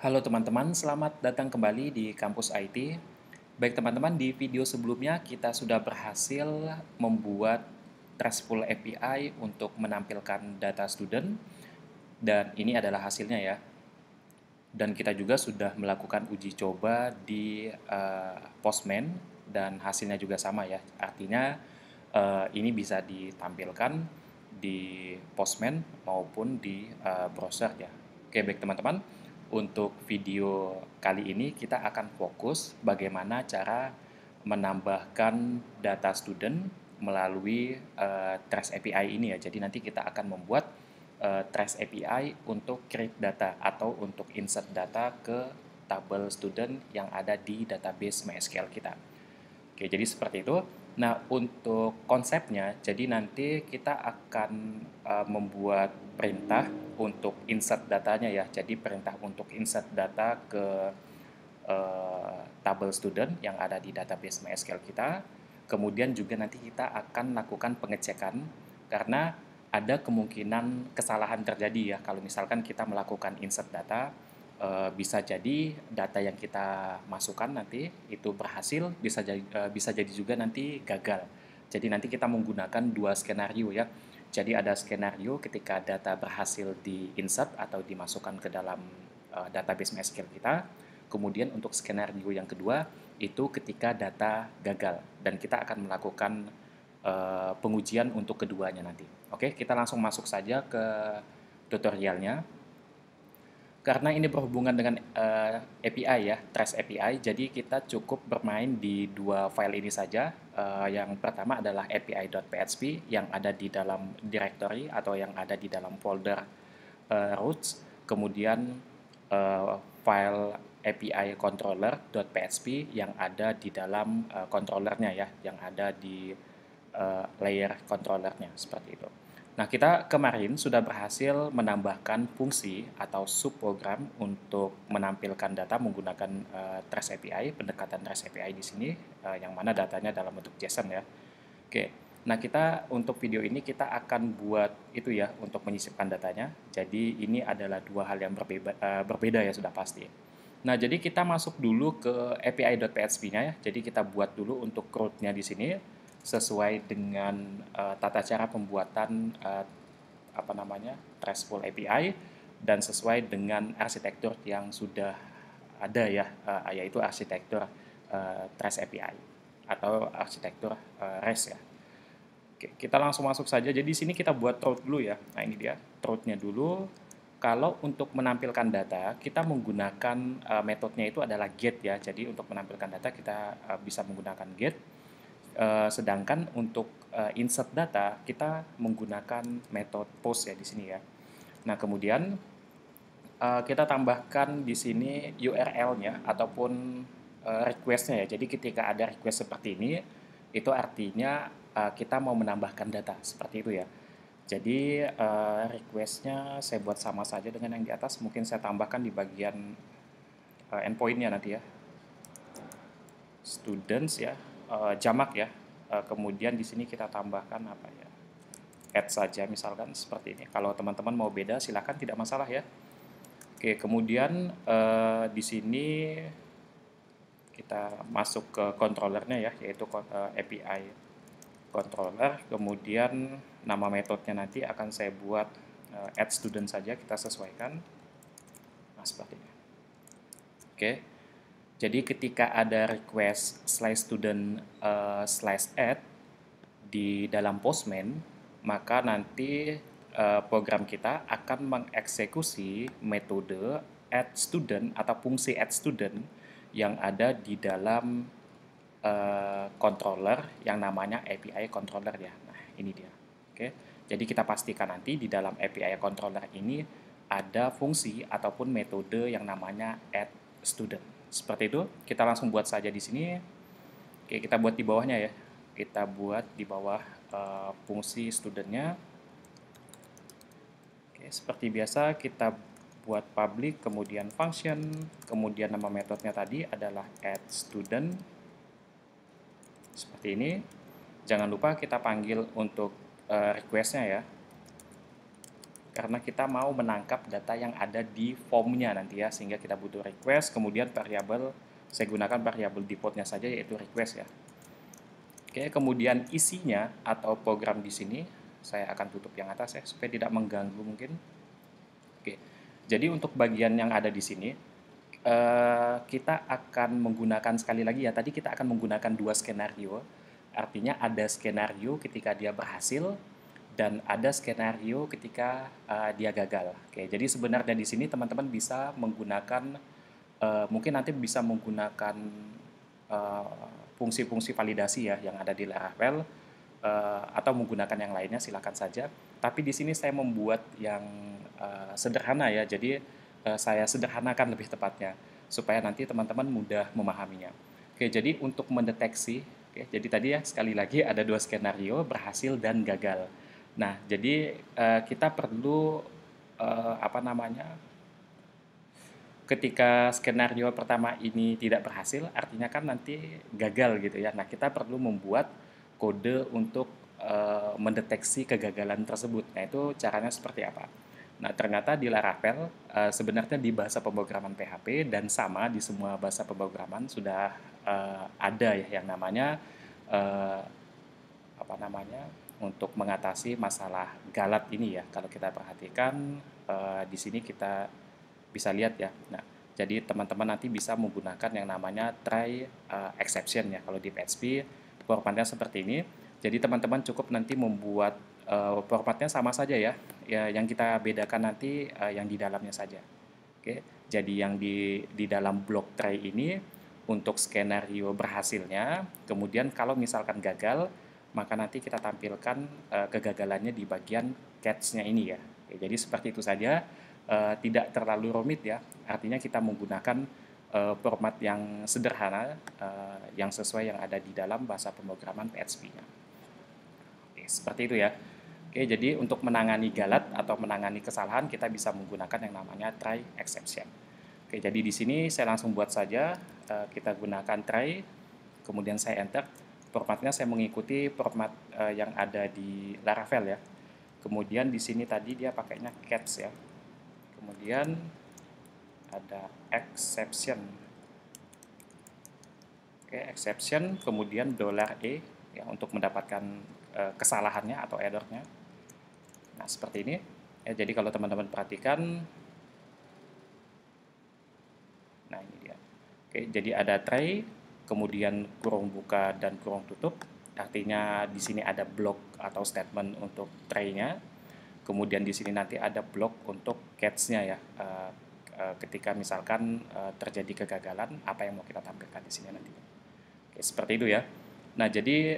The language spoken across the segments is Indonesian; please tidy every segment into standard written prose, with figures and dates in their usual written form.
Halo teman-teman, selamat datang kembali di Kampus IT. Baik teman-teman, di video sebelumnya kita sudah berhasil membuat RESTful API untuk menampilkan data student dan ini adalah hasilnya ya. Dan kita juga sudah melakukan uji coba di Postman dan hasilnya juga sama ya. Artinya ini bisa ditampilkan di Postman maupun di browser ya. Oke, baik teman-teman. Untuk video kali ini kita akan fokus bagaimana cara menambahkan data student melalui Trace API ini ya. Jadi nanti kita akan membuat Trace API untuk create data atau untuk insert data ke tabel student yang ada di database MySQL kita. Oke, jadi seperti itu. Nah, untuk konsepnya, jadi nanti kita akan membuat perintah untuk insert datanya ya. Jadi perintah untuk insert data ke tabel student yang ada di database MySQL kita. Kemudian juga nanti kita akan lakukan pengecekan karena ada kemungkinan kesalahan terjadi ya kalau misalkan kita melakukan insert data, bisa jadi data yang kita masukkan nanti itu berhasil, bisa jadi juga nanti gagal. Jadi nanti kita menggunakan dua skenario ya. Jadi ada skenario ketika data berhasil di-insert atau dimasukkan ke dalam database MySQL kita. Kemudian untuk skenario yang kedua itu ketika data gagal dan kita akan melakukan pengujian untuk keduanya nanti. Oke, kita langsung masuk saja ke tutorialnya. Karena ini berhubungan dengan API ya, Trace API, jadi kita cukup bermain di dua file ini saja. Yang pertama adalah api.php yang ada di dalam directory atau yang ada di dalam folder routes, kemudian file API controller.php yang ada di dalam controllernya ya, yang ada di layer controllernya seperti itu. Nah, kita kemarin sudah berhasil menambahkan fungsi atau subprogram untuk menampilkan data menggunakan Trace API, pendekatan Trace API di sini, yang mana datanya dalam bentuk JSON ya. Oke, nah kita untuk video ini kita akan buat itu ya untuk menyisipkan datanya. Jadi ini adalah dua hal yang berbeda ya sudah pasti. Nah, jadi kita masuk dulu ke api.php-nya ya. Jadi kita buat dulu untuk root-nya di sini sesuai dengan tata cara pembuatan RESTful API dan sesuai dengan arsitektur yang sudah ada ya, yaitu arsitektur Trace API atau arsitektur REST ya. Oke, kita langsung masuk saja. Jadi di sini kita buat root dulu ya. Nah, ini dia root-nya dulu. Kalau untuk menampilkan data, kita menggunakan metodenya itu adalah get ya. Jadi untuk menampilkan data kita bisa menggunakan get. Sedangkan untuk insert data kita menggunakan metode post ya di sini ya. Nah, kemudian kita tambahkan di sini URL-nya ataupun request-nya ya. Jadi ketika ada request seperti ini, itu artinya kita mau menambahkan data seperti itu ya. Jadi request-nya saya buat sama saja dengan yang di atas. Mungkin saya tambahkan di bagian endpoint-nya nanti ya. Students ya, jamak ya. Kemudian di sini kita tambahkan apa ya? Add saja misalkan seperti ini. Kalau teman-teman mau beda silakan, tidak masalah ya. Oke, kemudian di sini kita masuk ke controllernya ya, yaitu API controller. Kemudian nama metodenya nanti akan saya buat add student saja, kita sesuaikan. Nah, seperti ini. Oke. Jadi ketika ada request slash student slash add di dalam Postman, maka nanti program kita akan mengeksekusi metode add student atau fungsi add student yang ada di dalam controller yang namanya API controller ya. Nah, ini dia. Oke. Jadi kita pastikan nanti di dalam API controller ini ada fungsi ataupun metode yang namanya add student. Seperti itu, kita langsung buat saja di sini. Oke, kita buat di bawahnya ya. Kita buat di bawah fungsi studentnya. Oke, seperti biasa kita buat public, kemudian function, kemudian nama metodenya tadi adalah add student. Seperti ini. Jangan lupa kita panggil untuk request-nya ya. karena kita mau menangkap data yang ada di formnya nanti ya, sehingga kita butuh request, kemudian variabel, saya gunakan variabel defaultnya saja yaitu request ya. Oke, kemudian isinya atau program di sini saya akan tutup yang atas ya supaya tidak mengganggu mungkin. Oke, jadi untuk bagian yang ada di sini kita akan menggunakan sekali lagi ya. Tadi kita akan menggunakan dua skenario. Artinya ada skenario ketika dia berhasil dan ada skenario ketika dia gagal. Oke, jadi sebenarnya di sini teman-teman bisa menggunakan mungkin nanti bisa menggunakan fungsi-fungsi validasi ya yang ada di Laravel atau menggunakan yang lainnya silakan saja. Tapi di sini saya membuat yang sederhana ya. Jadi saya sederhanakan lebih tepatnya supaya nanti teman-teman mudah memahaminya. Oke, jadi untuk mendeteksi, oke, jadi tadi ya sekali lagi ada dua skenario berhasil dan gagal. Nah, jadi kita perlu apa namanya? Ketika skenario pertama ini tidak berhasil, artinya kan nanti gagal gitu ya. Nah, kita perlu membuat kode untuk mendeteksi kegagalan tersebut. Nah, itu caranya seperti apa? Nah, ternyata di Laravel sebenarnya di bahasa pemrograman PHP dan sama di semua bahasa pemrograman sudah ada ya yang namanya eh, apa namanya untuk mengatasi masalah galat ini ya. Kalau kita perhatikan di sini kita bisa lihat ya. Nah, jadi teman-teman nanti bisa menggunakan yang namanya try exception ya. Kalau di PHP formatnya seperti ini. Jadi teman-teman cukup nanti membuat formatnya sama saja ya. Ya, yang kita bedakan nanti yang di dalamnya saja. Oke. Jadi yang di dalam blok try ini untuk skenario berhasilnya, kemudian kalau misalkan gagal, maka nanti kita tampilkan kegagalannya di bagian catch-nya ini ya. Oke, jadi seperti itu saja, tidak terlalu rumit ya. Artinya kita menggunakan format yang sederhana, yang sesuai yang ada di dalam bahasa pemrograman PHP-nya. Oke, seperti itu ya. Oke, jadi untuk menangani galat atau menangani kesalahan kita bisa menggunakan yang namanya try exception. Oke, jadi di sini saya langsung buat saja, kita gunakan try, kemudian saya enter. Formatnya saya mengikuti format yang ada di Laravel ya. Kemudian di sini tadi dia pakainya catch ya. Kemudian ada exception. Oke, exception, kemudian $e ya untuk mendapatkan kesalahannya atau errornya. Nah, seperti ini. Ya, jadi kalau teman-teman perhatikan, nah ini dia. Oke, jadi ada try, kemudian kurung buka dan kurung tutup. Artinya di sini ada blok atau statement untuk try-nya. Kemudian di sini nanti ada blok untuk catch-nya ya. Ketika misalkan terjadi kegagalan, apa yang mau kita tampilkan di sini nanti. Oke, seperti itu ya. Nah, jadi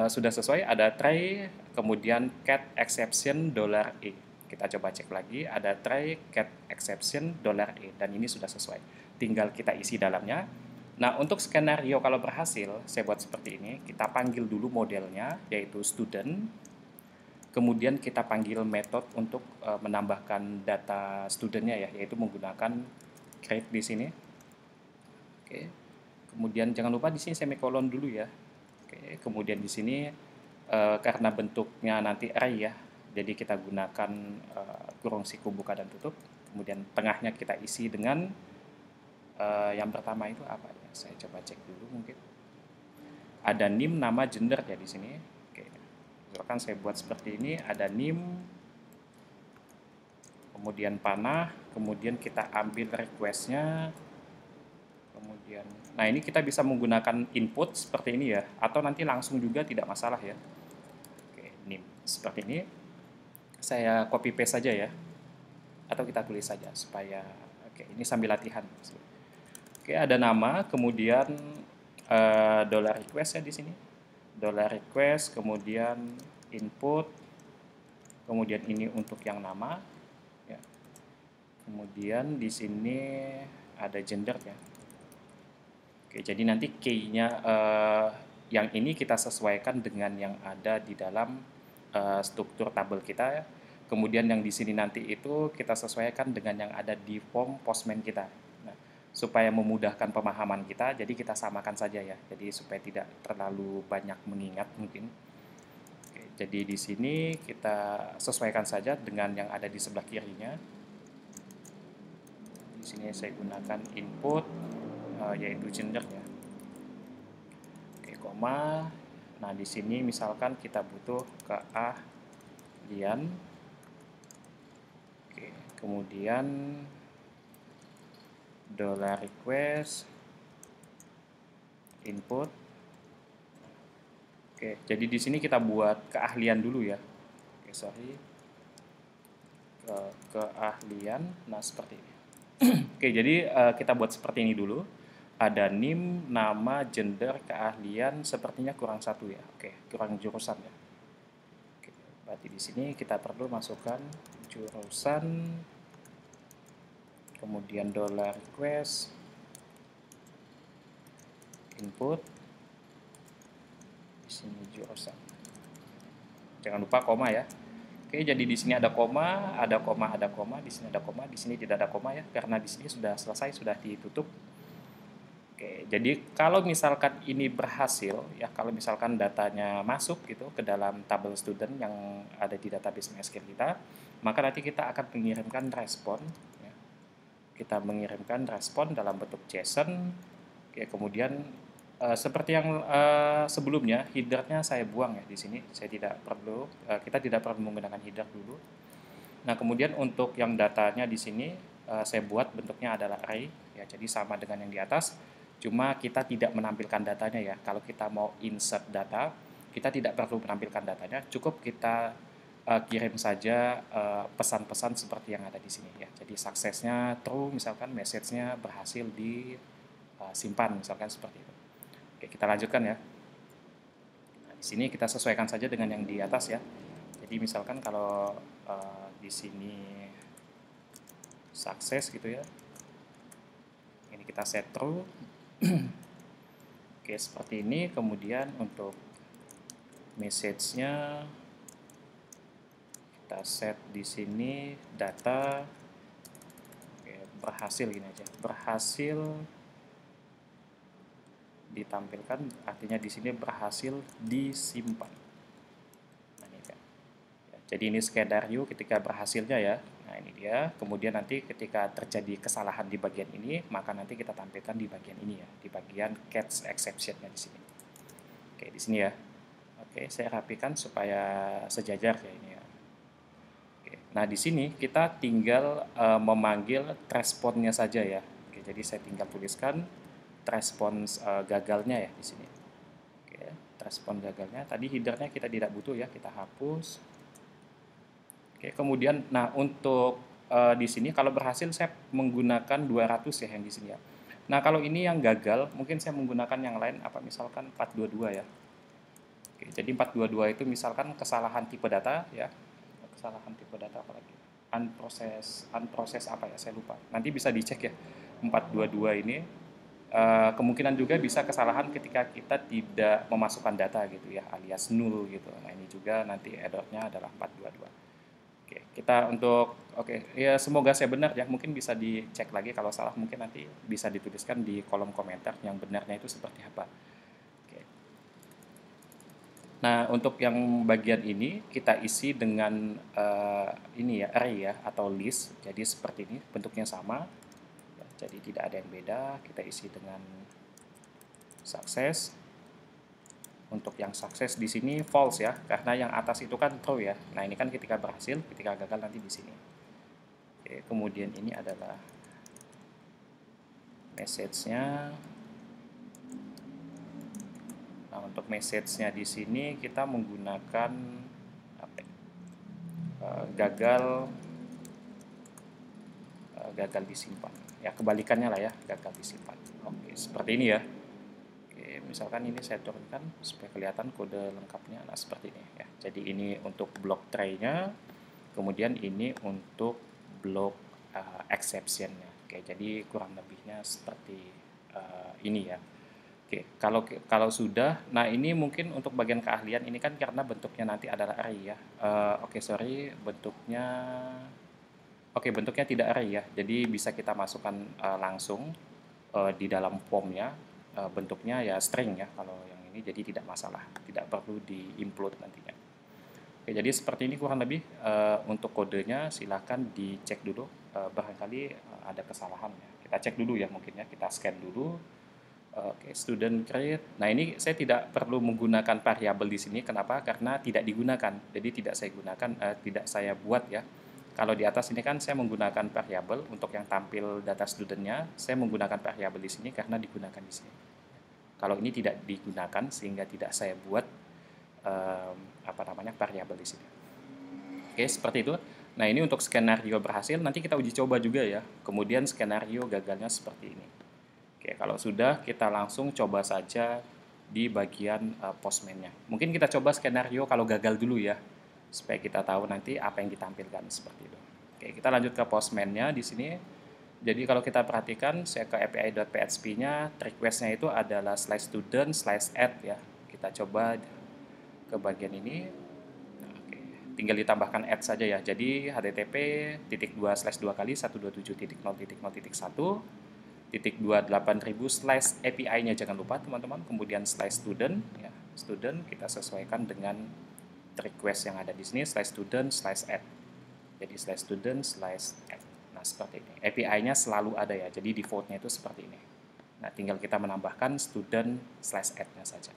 sudah sesuai, ada try, kemudian cat exception $e. Kita coba cek lagi, ada try cat exception $e, dan ini sudah sesuai. Tinggal kita isi dalamnya. Nah, untuk skenario kalau berhasil, saya buat seperti ini. Kita panggil dulu modelnya, yaitu student. Kemudian kita panggil metode untuk menambahkan data studentnya ya, yaitu menggunakan create di sini. Oke. Kemudian jangan lupa di sini semikolon dulu ya. Oke, kemudian di sini karena bentuknya nanti array ya, jadi kita gunakan kurung siku buka dan tutup. Kemudian tengahnya kita isi dengan yang pertama itu apa ya? Saya coba cek dulu mungkin. Ada name, nama, gender ya di sini. Oke, misalkan saya buat seperti ini, ada name, kemudian panah, kemudian kita ambil requestnya. Kemudian, nah ini kita bisa menggunakan input seperti ini ya, atau nanti langsung juga tidak masalah ya. Oke, name seperti ini. Saya copy paste saja ya, atau kita tulis saja supaya, oke ini sambil latihan. Oke, ada nama, kemudian $request ya di sini, $request, kemudian input, kemudian ini untuk yang nama, ya. Kemudian di sini ada gender ya. Oke, jadi nanti key-nya yang ini kita sesuaikan dengan yang ada di dalam struktur tabel kita. Kemudian yang di sini nanti itu kita sesuaikan dengan yang ada di form postman kita. Nah, supaya memudahkan pemahaman kita, jadi kita samakan saja ya. Jadi supaya tidak terlalu banyak mengingat mungkin. Oke, Jadi di sini kita sesuaikan saja dengan yang ada di sebelah kirinya. Di sini saya gunakan input yaitu gender ya. Oke, koma. Nah, di sini misalkan kita butuh keahlian. Oke, kemudian $request input. Oke, jadi di sini kita buat keahlian dulu ya. Oke, sorry. Keahlian. Nah, seperti ini. Oke, jadi kita buat seperti ini dulu. Ada NIM, nama, gender, keahlian, sepertinya kurang satu ya. Oke, kurang jurusan ya. Oke, berarti di sini kita perlu masukkan jurusan, kemudian $request input, di sini jurusan. Jangan lupa koma ya. Oke, jadi di sini ada koma, ada koma, ada koma, di sini ada koma, di sini tidak ada koma ya, karena di sini sudah selesai, sudah ditutup. Oke, jadi kalau misalkan ini berhasil ya, kalau misalkan datanya masuk gitu ke dalam tabel student yang ada di database MySQL kita, maka nanti kita akan mengirimkan respon ya. Kita mengirimkan respon dalam bentuk JSON. Oke, kemudian seperti yang sebelumnya, header-nya saya buang ya di sini. Saya tidak perlu, kita tidak perlu menggunakan header dulu. Nah, kemudian untuk yang datanya di sini saya buat bentuknya adalah array ya, jadi sama dengan yang di atas. Cuma kita tidak menampilkan datanya ya. Kalau kita mau insert data, kita tidak perlu menampilkan datanya, cukup kita kirim saja pesan-pesan seperti yang ada di sini ya. Jadi suksesnya true, misalkan message-nya berhasil disimpan, misalkan seperti itu. Oke, kita lanjutkan ya. Nah, di sini kita sesuaikan saja dengan yang di atas ya. Jadi misalkan kalau di sini sukses gitu ya. Ini kita set true. Oke, seperti ini. Kemudian untuk message-nya kita set di sini data. Oke, berhasil gini aja. Berhasil ditampilkan, artinya di sini berhasil disimpan. Nah, ini kan. Ya, jadi ini skenario ketika berhasilnya ya. Nah, ini dia. Kemudian nanti ketika terjadi kesalahan di bagian ini, maka nanti kita tampilkan di bagian ini ya, di bagian catch exception-nya di sini. Oke, di sini ya. Oke, saya rapikan supaya sejajar ya ini ya. Oke, nah di sini kita tinggal memanggil responnya saja ya. Oke, jadi saya tinggal tuliskan respons gagalnya ya di sini. Oke, respon gagalnya. Tadi headernya kita tidak butuh ya, kita hapus. Oke, kemudian nah untuk di sini kalau berhasil saya menggunakan 200 ya yang di sini ya. Nah, kalau ini yang gagal, mungkin saya menggunakan yang lain apa misalkan 422 ya. Oke, jadi 422 itu misalkan kesalahan tipe data ya. Kesalahan tipe data apa lagi? Unprocess apa ya, saya lupa. Nanti bisa dicek ya. 422 ini kemungkinan juga bisa kesalahan ketika kita tidak memasukkan data gitu ya, alias null gitu. Nah, ini juga nanti error-nya adalah 422. Oke, kita ya semoga saya benar ya, mungkin bisa dicek lagi kalau salah, mungkin nanti bisa dituliskan di kolom komentar yang benarnya itu seperti apa. Oke. Nah, untuk yang bagian ini kita isi dengan ini ya, array ya atau list. Jadi seperti ini, bentuknya sama. Jadi tidak ada yang beda, kita isi dengan sukses. Untuk yang sukses di sini false ya, karena yang atas itu kan true ya. Nah, ini kan ketika berhasil, ketika gagal nanti di sini. Oke, kemudian ini adalah message-nya. Nah, untuk message-nya di sini kita menggunakan apa ya? Gagal disimpan. Ya, kebalikannya lah ya, gagal disimpan. Oke, seperti ini ya. Oke, misalkan ini saya turunkan supaya kelihatan kode lengkapnya. Nah, seperti ini ya. Jadi ini untuk blok tray-nya, kemudian ini untuk blok exception-nya. Oke, jadi kurang lebihnya seperti ini ya. Oke, kalau sudah, nah ini mungkin untuk bagian keahlian ini kan karena bentuknya nanti adalah array ya. Oke, sorry, bentuknya tidak array ya. Jadi bisa kita masukkan langsung di dalam formnya. Bentuknya ya string ya kalau yang ini, jadi tidak masalah, tidak perlu di-include nantinya. Oke, jadi seperti ini kurang lebih untuk kodenya. Silahkan dicek dulu, barangkali ada kesalahan ya. Kita cek dulu ya, mungkin ya, kita scan dulu. Oke, student create. Nah, ini saya tidak perlu menggunakan variabel di sini. Kenapa? Karena tidak digunakan. Jadi tidak saya gunakan, tidak saya buat ya. Kalau di atas ini kan saya menggunakan variabel untuk yang tampil data studentnya. Saya menggunakan variabel di sini karena digunakan di sini. Kalau ini tidak digunakan sehingga tidak saya buat variabel di sini. Oke, seperti itu. Nah, ini untuk skenario berhasil. Nanti kita uji coba juga ya. Kemudian skenario gagalnya seperti ini. Oke, kalau sudah, kita langsung coba saja di bagian postman-nya. Mungkin kita coba skenario kalau gagal dulu ya, supaya kita tahu nanti apa yang ditampilkan seperti itu. Oke, kita lanjut ke postman-nya di sini. Jadi kalau kita perhatikan, saya ke api.php-nya, request-nya itu adalah /student/add ya. Kita coba ke bagian ini. Oke, tinggal ditambahkan add saja ya. Jadi http://2 kali 127.0.0.1 /28000/API-nya jangan lupa teman-teman, kemudian /student ya, student kita sesuaikan dengan request yang ada di sini /student/add. Jadi /student/add. Nah, seperti ini. API-nya selalu ada ya. Jadi default-nya itu seperti ini. Nah, tinggal kita menambahkan student/add-nya saja.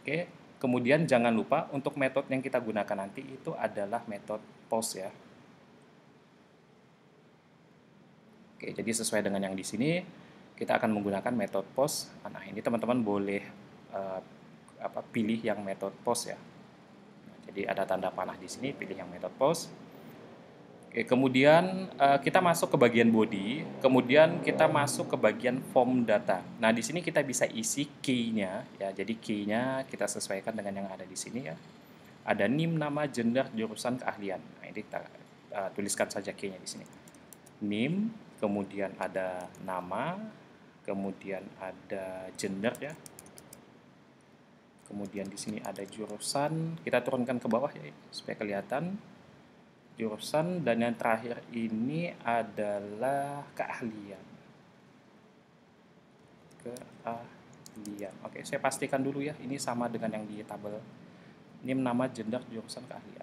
Oke, kemudian jangan lupa untuk metode yang kita gunakan nanti itu adalah metode post ya. Oke, jadi sesuai dengan yang di sini, kita akan menggunakan metode post. Nah, ini teman-teman boleh pilih yang metode post ya. Nah, jadi ada tanda panah di sini, pilih yang metode post. Oke, kemudian kita masuk ke bagian body, kemudian kita masuk ke bagian form data. Nah, di sini kita bisa isi key-nya ya. Jadi key-nya kita sesuaikan dengan yang ada di sini ya. Ada name, nama, gender, jurusan, keahlian. Nah, ini kita tuliskan saja key-nya di sini. Name, kemudian ada nama, kemudian ada gender ya. Kemudian di sini ada jurusan, kita turunkan ke bawah ya supaya kelihatan. Jurusan, dan yang terakhir ini adalah keahlian. Oke, saya pastikan dulu ya, ini sama dengan yang di tabel. Name, nama, gender, jurusan, keahlian.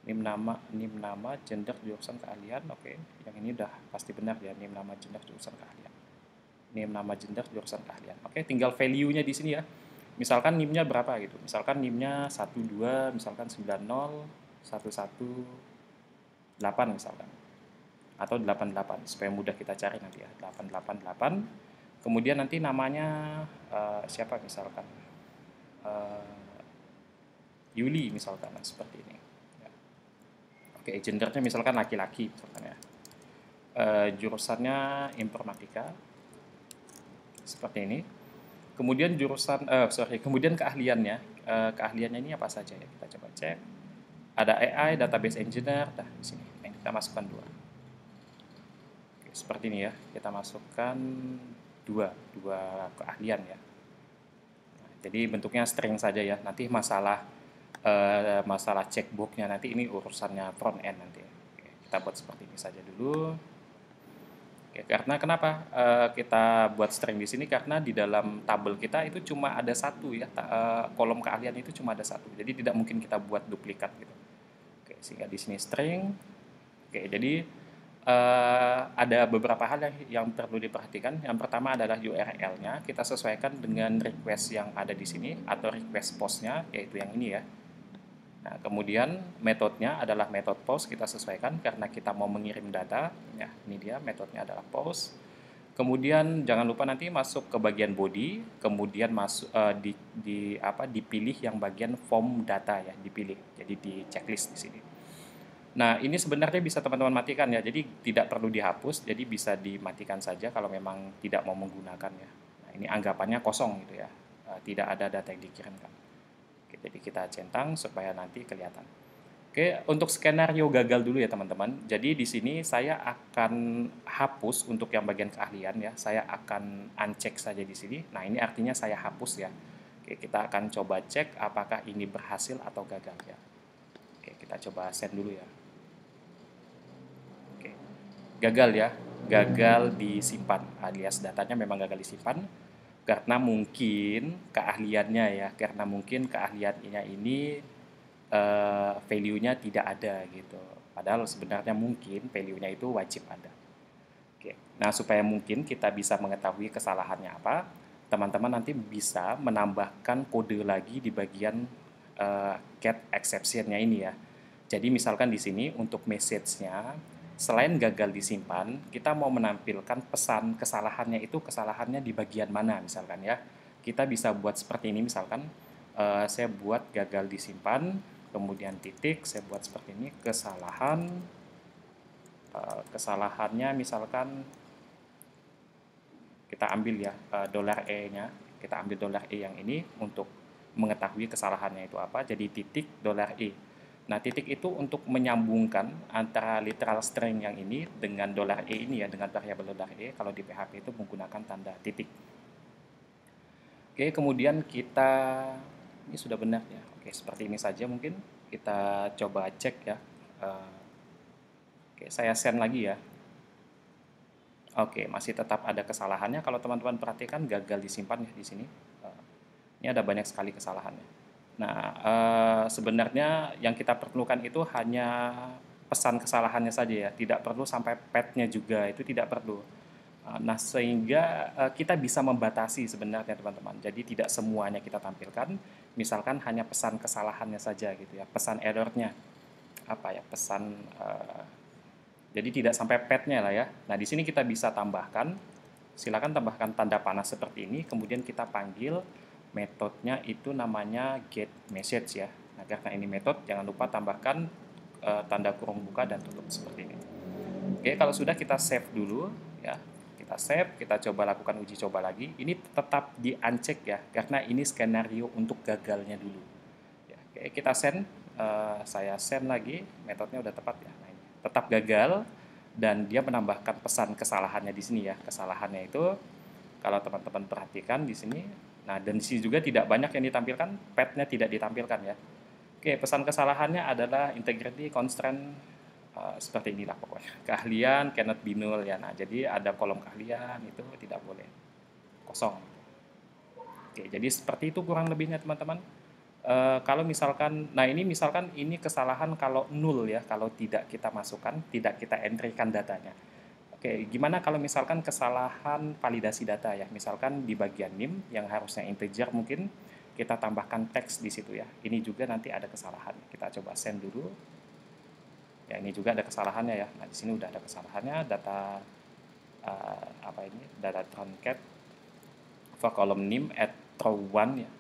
Name, nama, gender, jurusan, keahlian. Oke, yang ini udah pasti benar ya, name, nama, gender, jurusan, keahlian. Name, nama, gender, jurusan, keahlian. Oke, tinggal value-nya di sini ya. Misalkan name-nya berapa gitu. Misalkan name-nya 12, misalkan 90, 11, 8 misalkan, atau 88 supaya mudah kita cari nanti ya, 888. Kemudian nanti namanya siapa misalkan, Yuli misalkan, seperti ini ya. Oke, gendernya misalkan laki-laki misalkan ya. Jurusannya informatika seperti ini. Kemudian kemudian keahliannya, keahliannya ini apa saja ya, kita coba cek. Ada AI, database engineer, nah di sini. Nah, kita masukkan 2. Oke, seperti ini ya, kita masukkan dua keahlian ya. Nah, jadi bentuknya string saja ya. Nanti masalah checkbooknya nanti ini urusannya front end nanti. Oke, kita buat seperti ini saja dulu. Oke, karena kenapa kita buat string di sini? Karena di dalam tabel kita itu cuma ada satu ya, kolom keahlian itu cuma ada satu. Jadi tidak mungkin kita buat duplikat gitu. Oke, sehingga di sini string. Oke, jadi ada beberapa hal yang perlu diperhatikan. Yang pertama adalah URL-nya. Kita sesuaikan dengan request yang ada di sini atau request post-nya, yaitu yang ini ya. Nah, kemudian metodenya adalah metode post, kita sesuaikan karena kita mau mengirim data. Ya, ini dia metodenya adalah post. Kemudian jangan lupa nanti masuk ke bagian body, kemudian masuk dipilih yang bagian form data ya, dipilih. Jadi di checklist di sini. Nah, ini sebenarnya bisa teman-teman matikan ya. Jadi tidak perlu dihapus, jadi bisa dimatikan saja kalau memang tidak mau menggunakannya. Nah, ini anggapannya kosong gitu ya. Tidak ada data yang dikirimkan. Jadi kita centang supaya nanti kelihatan. Oke, untuk skenario gagal dulu ya teman-teman. Jadi di sini saya akan hapus untuk yang bagian keahlian ya. Saya akan uncheck saja di sini. Nah, ini artinya saya hapus ya. Oke, kita akan coba cek apakah ini berhasil atau gagal ya. Oke, kita coba send dulu ya. Oke, gagal ya. Gagal disimpan, alias datanya memang gagal disimpan. Karena mungkin keahliannya ini value-nya tidak ada gitu. Padahal sebenarnya mungkin value-nya itu wajib ada. Oke. Nah, supaya mungkin kita bisa mengetahui kesalahannya apa, teman-teman nanti bisa menambahkan kode lagi di bagian get exception-nya ini ya. Jadi misalkan di sini untuk message-nya, selain gagal disimpan, kita mau menampilkan pesan kesalahannya itu kesalahannya di bagian mana misalkan ya. Kita bisa buat seperti ini misalkan, saya buat gagal disimpan, kemudian titik, saya buat seperti ini, kesalahannya misalkan kita ambil ya $E-nya, kita ambil $E yang ini untuk mengetahui kesalahannya itu apa, jadi titik $E. Nah, titik itu untuk menyambungkan antara literal string yang ini dengan $E ini ya, dengan variabel $E, kalau di PHP itu menggunakan tanda titik. Oke, kemudian ini sudah benar ya. Oke, seperti ini saja mungkin. Kita coba cek ya. Oke, saya send lagi ya. Oke, masih tetap ada kesalahannya. Kalau teman-teman perhatikan gagal disimpan ya di sini. Ini ada banyak sekali kesalahannya. Nah, sebenarnya yang kita perlukan itu hanya pesan kesalahannya saja ya, tidak perlu sampai path-nya juga, itu tidak perlu. Nah, sehingga kita bisa membatasi sebenarnya teman-teman. Jadi tidak semuanya kita tampilkan, misalkan hanya pesan kesalahannya saja gitu ya, pesan error-nya. Apa ya, jadi tidak sampai path-nya lah ya. Nah, di sini kita bisa tambahkan, silakan tambahkan tanda panah seperti ini, kemudian kita panggil metodenya itu namanya getMessage ya. Nah, karena ini metode, jangan lupa tambahkan tanda kurung buka dan tutup seperti ini. Oke, kalau sudah kita save dulu ya. Kita save, kita coba lakukan uji coba lagi. Ini tetap di uncheck ya, karena ini skenario untuk gagalnya dulu. Ya, oke, kita send, saya send lagi, metodenya udah tepat ya. Nah, ini tetap gagal dan dia menambahkan pesan kesalahannya di sini ya. Kesalahannya itu kalau teman-teman perhatikan di sini, nah dan di sini juga tidak banyak yang ditampilkan, path-nya tidak ditampilkan ya. Oke, pesan kesalahannya adalah integrity constraint seperti inilah pokoknya. Keahlian cannot be null ya. Nah, jadi ada kolom keahlian itu tidak boleh kosong. Oke, jadi seperti itu kurang lebihnya teman-teman. Kalau misalkan, nah ini misalkan ini kesalahan kalau null ya, kalau tidak kita masukkan, tidak kita entrykan datanya. Oke, gimana kalau misalkan kesalahan validasi data ya, misalkan di bagian NIM yang harusnya integer mungkin kita tambahkan teks di situ ya. Ini juga nanti ada kesalahan. Kita coba send dulu. Ya, ini juga ada kesalahannya ya. Nah, di sini udah ada kesalahannya, data data truncat for column NIM at row 1 ya.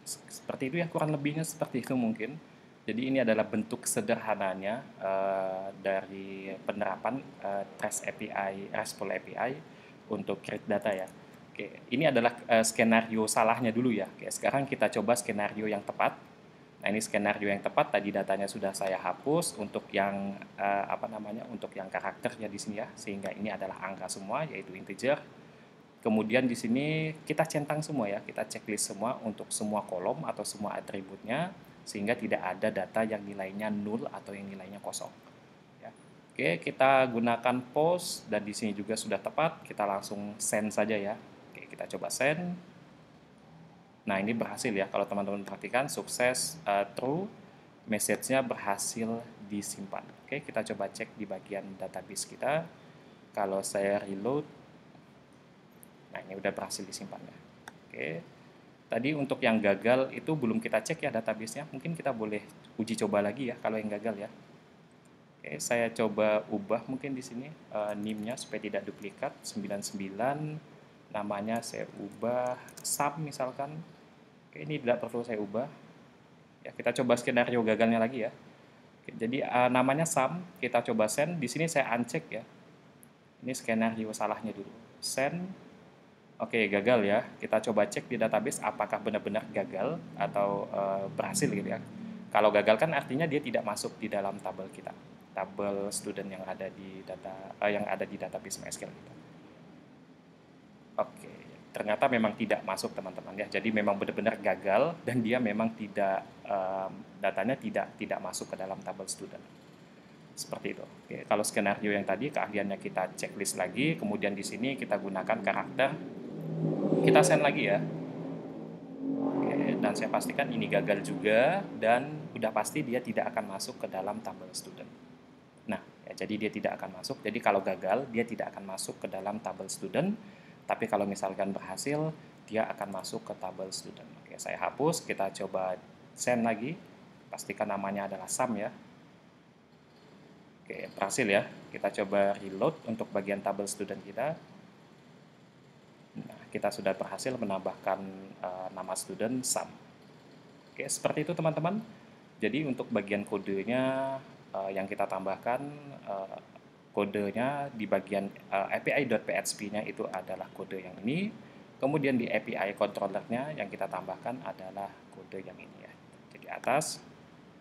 Seperti itu ya, kurang lebihnya seperti itu mungkin. Jadi ini adalah bentuk sederhananya dari penerapan REST API, RESTful API untuk create data ya. Oke, ini adalah skenario salahnya dulu ya. Oke, sekarang kita coba skenario yang tepat. Nah, ini skenario yang tepat, tadi datanya sudah saya hapus untuk yang untuk yang karakternya di sini ya, sehingga ini adalah angka semua yaitu integer. Kemudian di sini kita centang semua ya, kita checklist semua untuk semua kolom atau semua atributnya sehingga tidak ada data yang nilainya null atau yang nilainya kosong. Ya. Oke, kita gunakan post dan di sini juga sudah tepat, kita langsung send saja ya. Oke, kita coba send. Nah, ini berhasil ya, kalau teman-teman perhatikan sukses true, message-nya berhasil disimpan. Oke, kita coba cek di bagian database kita. Kalau saya reload, nah ini udah berhasil disimpan ya. Oke. Tadi untuk yang gagal itu belum kita cek ya database-nya. Mungkin kita boleh uji coba lagi ya kalau yang gagal ya. Oke, saya coba ubah mungkin di sini NIM-nya supaya tidak duplikat 99. Namanya saya ubah sum misalkan. Oke, ini tidak perlu saya ubah. Ya, kita coba skenario gagalnya lagi ya. Oke, jadi namanya sum, kita coba send. Di sini saya uncheck ya. Ini skenario salahnya dulu. Send. Oke, gagal ya. Kita coba cek di database apakah benar-benar gagal atau berhasil gitu ya. Kalau gagal kan artinya dia tidak masuk di dalam tabel kita, tabel student yang ada di database MySQL kita. Oke, ternyata memang tidak masuk teman-teman ya. Jadi memang benar-benar gagal dan dia memang tidak datanya tidak masuk ke dalam tabel student. Seperti itu. Oke, kalau skenario yang tadi keahliannya kita checklist lagi, kemudian di sini kita gunakan karakter. Kita send lagi ya. Oke, dan saya pastikan ini gagal juga, dan udah pasti dia tidak akan masuk ke dalam tabel student. Nah, ya, jadi dia tidak akan masuk. Jadi kalau gagal, dia tidak akan masuk ke dalam tabel student, tapi kalau misalkan berhasil, dia akan masuk ke tabel student. Oke, saya hapus, kita coba send lagi, pastikan namanya adalah Sam ya. Oke, berhasil ya. Kita coba reload untuk bagian tabel student kita. Nah, kita sudah berhasil menambahkan nama student Sam. Oke, seperti itu teman-teman. Jadi untuk bagian kodenya yang kita tambahkan, kodenya di bagian API.php-nya itu adalah kode yang ini. Kemudian di API controller-nya yang kita tambahkan adalah kode yang ini ya. Jadi atas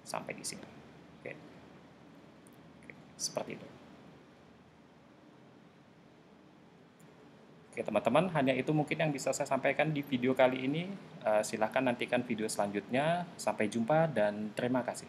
sampai di sini. Oke. Oke, seperti itu. Oke teman-teman, hanya itu mungkin yang bisa saya sampaikan di video kali ini. Silahkan nantikan video selanjutnya. Sampai jumpa dan terima kasih.